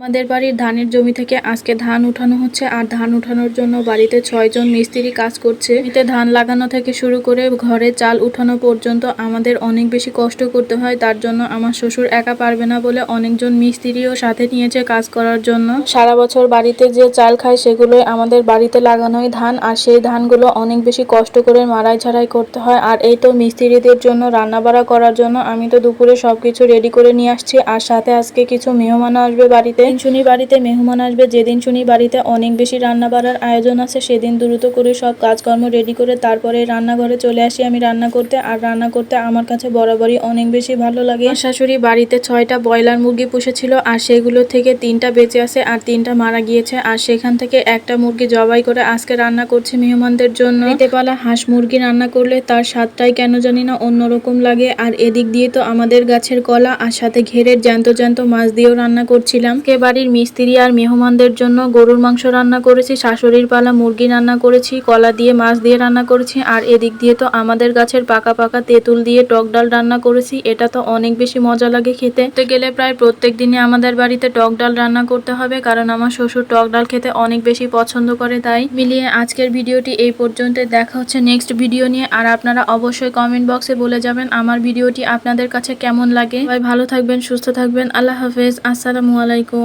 আমাদের বাড়ির ধানের জমি থেকে আজকে ধান উঠানো হচ্ছে আর ধান উঠানোর জন্য বাড়িতে 6 জন মিস্ত্রি কাজ করছে। এতে ধান লাগানো থেকে শুরু করে ঘরে চাল উঠানো পর্যন্ত আমাদের অনেক বেশি কষ্ট করতে হয়। তার জন্য আমার শ্বশুর একা পারবে না বলে অনেকজন মিস্ত্রিও সাথে নিয়েছে কাজ করার জন্য। সারা বছর বাড়িতে যে চাল খায় সেগুলোই আমাদের বাড়িতে লাগানোই ধান, আর সেই ধানগুলো অনেক বেশি কষ্ট করে মাড়াই ঝাড়াই করতে হয়। আর এই তো মিস্ত্রিদের জন্য রান্না বাড়া করার জন্য আমি তো দুপুরে সবকিছু রেডি করে নিয়ে আসছি। আর সাথে আজকে কিছু মেহমান আসবে বাড়িতে। শুনি বাড়িতে মেহমান আসবে, যেদিন শুনি বাড়িতে অনেক বেশি রান্না বাড়ার আয়োজন আছে সেদিন দ্রুত করে সব কাজকর্ম রেডি করে তারপরে রান্নাঘরে চলে আসি আমি রান্না করতে। আর রান্না করতে আমার কাছে বরাবরই অনেক বেশি ভালো লাগে। শাশুড়ি বাড়িতে 6টা ব্রয়লার মুরগি পুষেছিল আর সেগুলো থেকে 3টা বেঁচে আছে আর 3টা মারা গিয়েছে। আর সেখান থেকে একটা মুরগি জবাই করে আজকে রান্না করছে মেহমানদের জন্য। এতে পালা হাঁস মুরগি রান্না করলে তার স্বাদটাই কেন জানি না অন্যরকম লাগে। আর এদিক দিয়ে তো আমাদের গাছের কলা আর সাথে ঘেরের জ্যান্ত জ্যান্ত মাছ দিয়েও রান্না করছিলাম। বাড়ির মিস্ত্রি আর মেহমানদের জন্য গরুর মাংস রান্না করেছি, শাশুড়ির পালা মুরগি রান্না করেছি, কলা দিয়ে মাছ দিয়ে রান্না করেছি। আর এদিক দিয়ে তো আমাদের গাছের পাকা পাকা তেঁতুল দিয়ে টক ডাল রান্না করেছি। এটা তো অনেক বেশি মজা লাগে খেতে। তো গেলে প্রায় প্রত্যেক দিনই আমাদের বাড়িতে টক ডাল রান্না করতে হবে, কারণ আমার শ্বশুর টক ডাল খেতে অনেক বেশি পছন্দ করে। তাই মিলিয়ে আজকের ভিডিওটি এই পর্যন্ত। দেখা হচ্ছে নেক্সট ভিডিও নিয়ে। আর আপনারা অবশ্যই কমেন্ট বক্সে বলে যাবেন আমার ভিডিওটি আপনাদের কাছে কেমন লাগে। সবাই ভালো থাকবেন, সুস্থ থাকবেন। আল্লাহ হাফেজ, আসসালামু আলাইকুম।